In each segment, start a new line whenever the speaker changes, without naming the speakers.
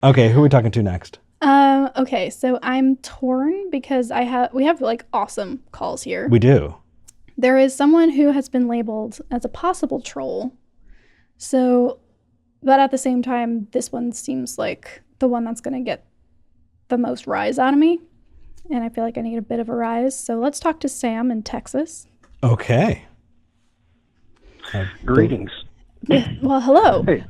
Okay, who are we talking to next?
Okay, so I'm torn because we have like awesome calls here.
We do.
There is someone who has been labeled as a possible troll. So, but at the same time, this one seems like the one that's going to get the most rise out of me. And I feel like I need a bit of a rise. So let's talk to Sam in Texas.
Okay.
Greetings.
Well, hello.
Hey.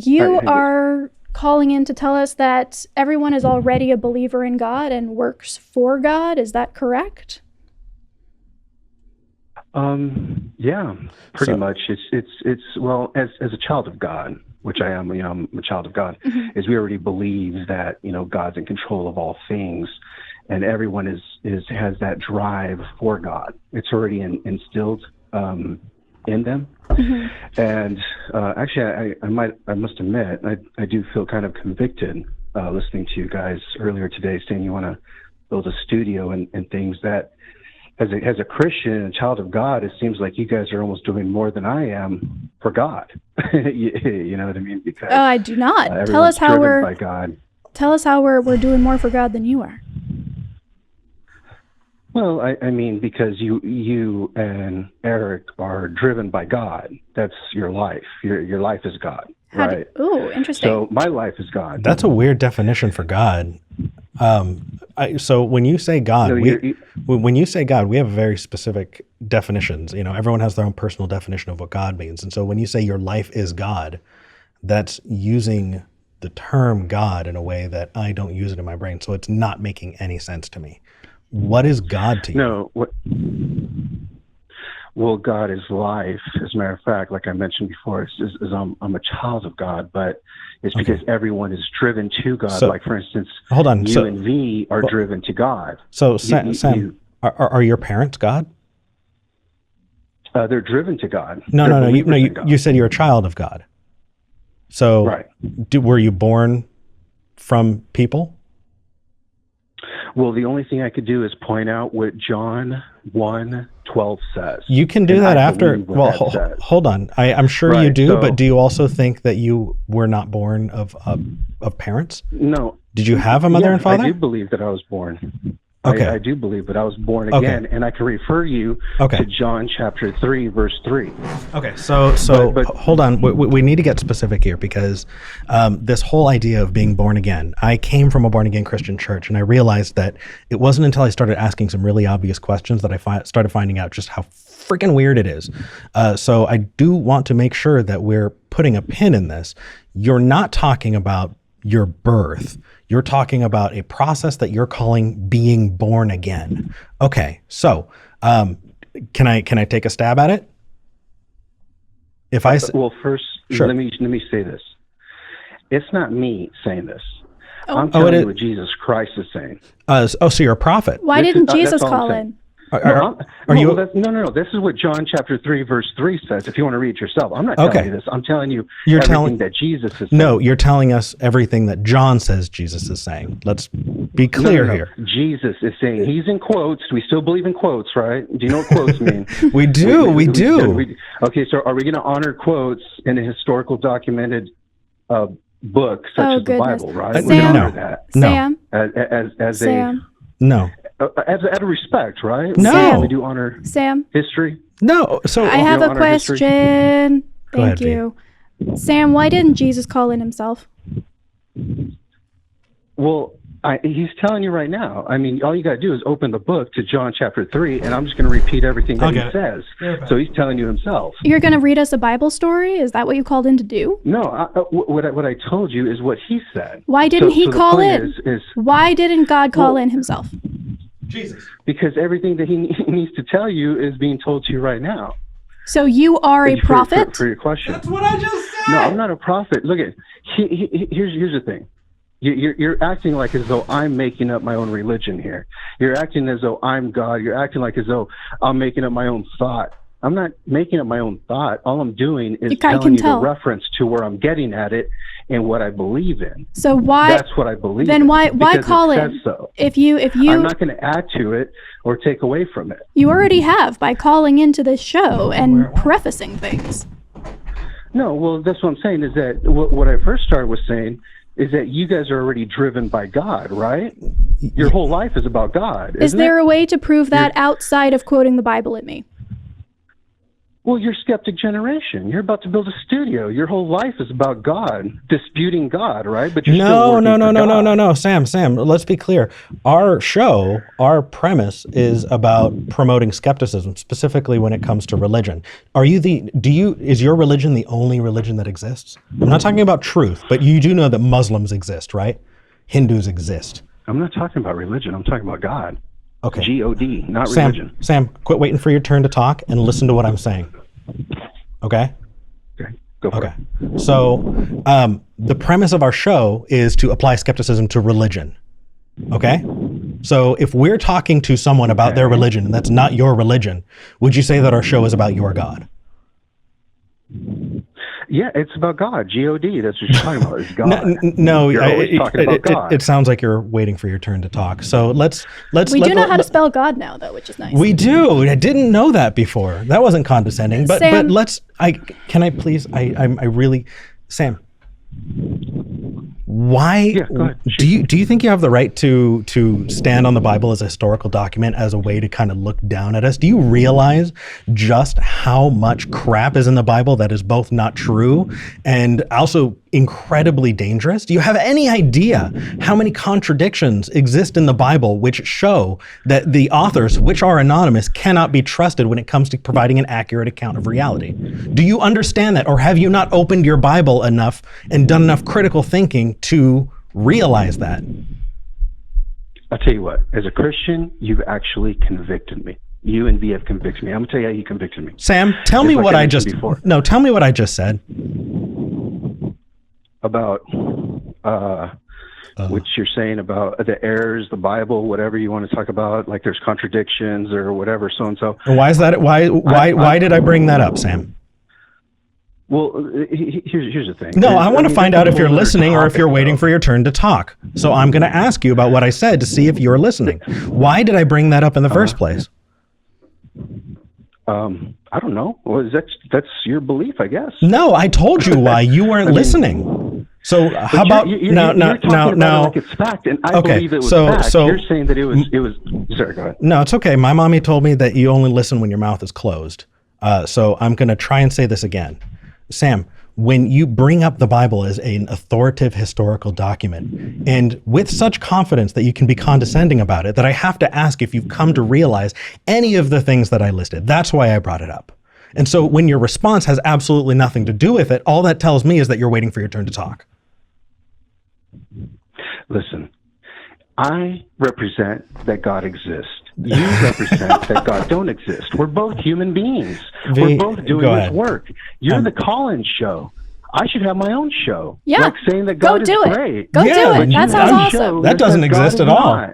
You
Hey.
are calling in to tell us that everyone is already a believer in God and works for God. Is that correct?
Yeah, pretty much. It's well, as a child of God, which I am, I'm a child of God, is we already believe that, God's in control of all things, and everyone has that drive for God. It's already instilled in them. And actually, I must admit, I do feel kind of convicted listening to you guys earlier today saying you want to build a studio and things that, as a Christian and a child of God, it seems like you guys are almost doing more than I am for God. You know what I mean? Because
I do not. Tell us how we're
by God.
Tell us how we're doing more for God than you are.
Well, I mean, because you and Eric are driven by God. That's your life. Your life is God, right?
Oh, interesting.
So my life is God.
That's a weird definition for God. So when you say God, when you say God, we have very specific definitions. Everyone has their own personal definition of what God means. And so when you say your life is God, that's using the term God in a way that I don't use it in my brain. So it's not making any sense to me. What is God to you?
No. Well, God is life. As a matter of fact, like I mentioned before, I'm a child of God, but it's because everyone is driven to God.
So,
like, for instance,
hold on.
You and me are driven to God.
So, Sam, are your parents God?
They're driven to God.
No. You said you're a child of God. So,
right.
Were you born from people?
Well, the only thing I could do is point out what John 1:12 says.
You can do that after. Well, hold on. I'm sure you do, but do you also think that you were not born of parents?
No.
Did you have a mother and father?
I do believe that I was born.
Okay.
I do believe that I was born again, and I can refer you to John chapter 3, verse 3.
Okay, so but hold on. We need to get specific here because this whole idea of being born again, I came from a born-again Christian church, and I realized that it wasn't until I started asking some really obvious questions that I started finding out just how freaking weird it is. So I do want to make sure that we're putting a pin in this. You're not talking about your birth. You're talking about a process that you're calling being born again. Okay, so can I take a stab at it?
Well, first,
sure.
let me say this. It's not me saying this.
Oh.
I'm telling you what Jesus Christ is saying.
So you're a prophet.
Why didn't Jesus call in?
No. This is what John chapter 3, verse 3 says. If you want to read it yourself, I'm not telling you this. I'm telling you everything that Jesus is saying.
No, you're telling us everything that John says Jesus is saying. Let's be clear here.
Jesus is saying, he's in quotes. We still believe in quotes, right? Do you know what quotes mean?
We do. We do.
Okay, so are we going to honor quotes in a historical documented book such as the Bible, right?
Sam,
we honor that.
Sam,
as
Sam.
No.
Out of respect, right?
No.
We do honor
Sam.
history.
No. So
I have a question. Thank
ahead,
you. Sam, why didn't Jesus call in himself?
Well, he's telling you right now. I mean, all you got to do is open the book to John chapter 3, and I'm just going to repeat everything that he says. So he's telling you himself.
You're going to read us a Bible story? Is that what you called in to do?
No, what I told you is what he said.
Why didn't he call in? Why didn't God call in himself?
Jesus.
Because everything that he needs to tell you is being told to you right now.
So you are a prophet?
For your question.
That's what I just said.
No, I'm not a prophet. Look at here's the thing. You're acting like as though I'm making up my own religion here. You're acting as though I'm God. You're acting like as though I'm making up my own thought. I'm not making up my own thought. All I'm doing is telling you the reference to where I'm getting at it and what I believe in.
So why?
That's what I believe.
Then why call it?
So.
If you,
I'm not going to add to it or take away from it.
You already have by calling into this show and prefacing things.
No, well, that's what I'm saying is that what I first started was saying is that you guys are already driven by God, right? Your whole life is about God.
Is there a way to prove that outside of quoting the Bible at me?
Well, you're skeptic generation. You're about to build a studio. Your whole life is about God, disputing God, right? But you're
no, Sam, let's be clear. Our show, our premise is about promoting skepticism, specifically when it comes to religion. Is your religion the only religion that exists? I'm not talking about truth, but you do know that Muslims exist, right? Hindus exist.
I'm not talking about religion. I'm talking about God.
Okay.
G-O-D, not religion.
Sam, quit waiting for your turn to talk and listen to what I'm saying. Okay?
Okay, go for it.
So the premise of our show is to apply skepticism to religion. Okay? So if we're talking to someone about their religion and that's not your religion, would you say that our show is about your God?
Yeah, it's about God. G-O-D. That's what you're talking about. It's God.
No,
you're always talking about God.
It sounds like you're waiting for your turn to talk. So let's.
We do know how to spell God now, though, which is nice.
We do. I didn't know that before. That wasn't condescending. But
Sam,
let's. Can I please? I really, Sam. Why
Yeah, go ahead.
do you think you have the right to stand on the Bible as a historical document as a way to kind of look down at us? Do you realize just how much crap is in the Bible that is both not true and also incredibly dangerous? Do you have any idea how many contradictions exist in the Bible which show that the authors, which are anonymous, cannot be trusted when it comes to providing an accurate account of reality? Do you understand that, or have you not opened your Bible enough and done enough critical thinking to realize that?
I'll tell you what, as a Christian, you've actually convicted me. You and V have convicted me. I'm going to tell you how you convicted me.
Sam, tell me what I just said.
About which you're saying about the errors, the Bible, whatever you want to talk about, like there's contradictions or whatever, so and so.
Why is that? Why did I bring that up, Sam?
Well, here's the thing.
No, I want to find out if you're listening or if you're waiting for your turn to talk. So I'm going to ask you about what I said to see if you're listening. Why did I bring that up in the first place?
I don't know. Well, that's your belief, I guess.
No, I told you why. You weren't listening. So how about now?
Like it's fact, and I believe it was fact. You're saying that it was. Sorry, go ahead.
No, it's okay. My mommy told me that you only listen when your mouth is closed. So I'm going to try and say this again. Sam, when you bring up the Bible as an authoritative historical document, and with such confidence that you can be condescending about it, that I have to ask if you've come to realize any of the things that I listed. That's why I brought it up. And so when your response has absolutely nothing to do with it, all that tells me is that you're waiting for your turn to talk.
Listen, I represent that God exists. You represent that God don't exist. We're both human beings. We're both doing this work. You're the call-in show. I should have my own show.
Yeah.
Like saying that God is great.
Go do it. That sounds awesome.
That doesn't exist at all.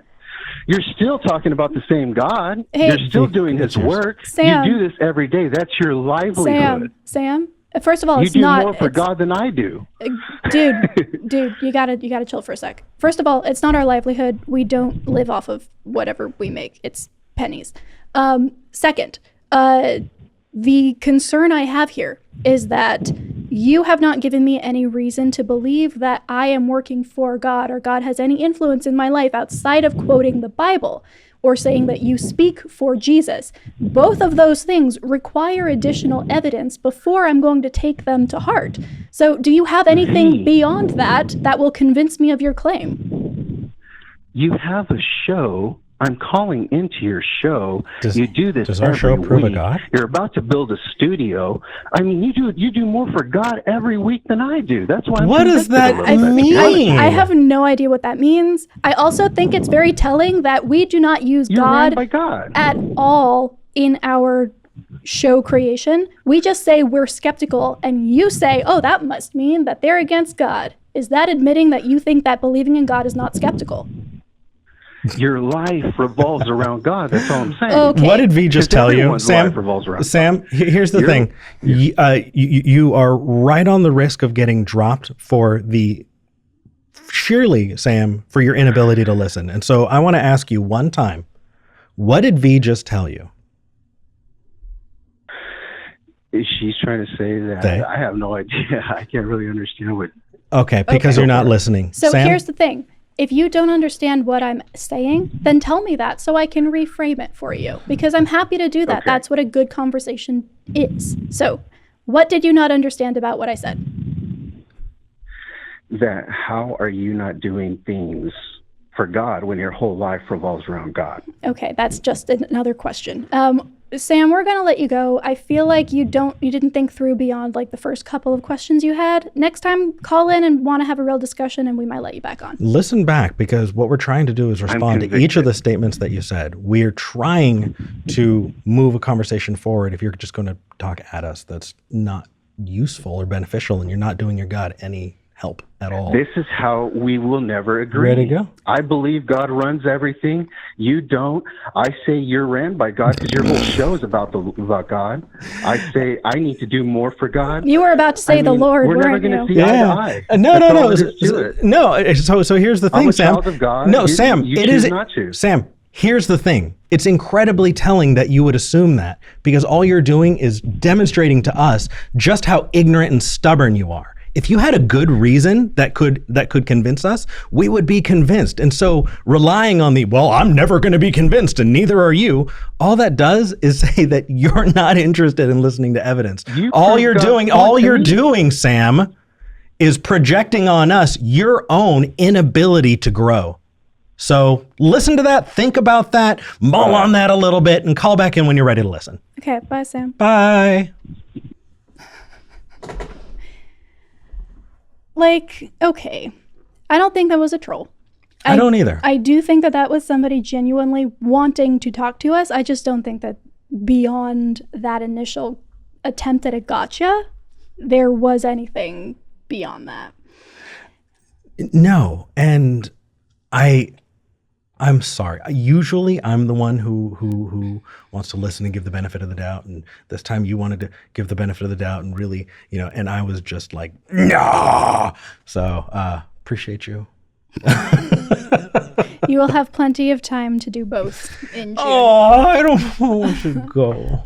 You're still talking about the same God.
Hey,
you're still doing His work.
Sam,
you do this every day. That's your livelihood.
Sam, first of all,
you do more for God than I do.
Dude, you gotta chill for a sec. First of all, it's not our livelihood. We don't live off of whatever we make. It's pennies. Second, the concern I have here is that you have not given me any reason to believe that I am working for God or God has any influence in my life outside of quoting the Bible or saying that you speak for Jesus. Both of those things require additional evidence before I'm going to take them to heart. So do you have anything beyond that will convince me of your claim?
You have a show. I'm calling into your show. You do this
does our
every
show prove
week.
a God?
You're about to build a studio. I mean, you do more for God every week than I do. That's why I'm
What does that mean?
I have no idea what that means. I also think it's very telling that we do not use God at all in our show creation. We just say we're skeptical, and you say, oh, that must mean that they're against God. Is that admitting that you think that believing in God is not skeptical?
Your life revolves around God. That's all I'm saying.
Okay.
What did V just tell you, Sam?
Life revolves around
Sam, here's the thing. You are right on the risk of getting dropped for Sam, for your inability to listen. And so I want to ask you one time, what did V just tell you?
She's trying to say that I have no idea. I can't really understand what
Okay, because you're not listening.
So
Sam?
here's the thing. If you don't understand what I'm saying, then tell me that so I can reframe it for you, because I'm happy to do that.
Okay.
That's what a good conversation is. So what did you not understand about what I said?
That how are you not doing things for God when your whole life revolves around God?
Okay, that's just another question. Sam, we're gonna let you go. I feel like you didn't think through beyond like the first couple of questions you had. Next time, call in and want to have a real discussion, and we might let you back on.
Listen back, because what we're trying to do is respond to each of the statements that you said. We're trying to move a conversation forward. If you're just going to talk at us, that's not useful or beneficial, and you're not doing your God any help at all.
This is how we will never agree.
Ready to go?
I believe God runs everything. You don't. I say you're ran by God because your whole show is about God. I say I need to do more for God.
You were about to say the Lord,
we're never
weren't
going
you?
to see eye to eye.
No.
No.
So here's the thing,
I'm a
Sam.
child of God.
No,
You-
Sam.
you
It
choose
is
not to.
Sam. Here's the thing. It's incredibly telling that you would assume that, because all you're doing is demonstrating to us just how ignorant and stubborn you are. If you had a good reason that could convince us, we would be convinced. And so relying on I'm never going to be convinced and neither are you, all that does is say that you're not interested in listening to evidence. All you're doing, Sam, is projecting on us your own inability to grow. So listen to that, think about that, mull on that a little bit, and call back in when you're ready to listen.
Okay, bye, Sam.
Bye.
Okay. I don't think that was a troll.
I don't either.
I do think that was somebody genuinely wanting to talk to us. I just don't think that beyond that initial attempt at a gotcha, there was anything beyond that.
No, and I'm sorry. Usually I'm the one who wants to listen and give the benefit of the doubt. And this time you wanted to give the benefit of the doubt and really, and I was just like, no. So appreciate you.
You will have plenty of time to do both in June.
Oh, I don't want to go.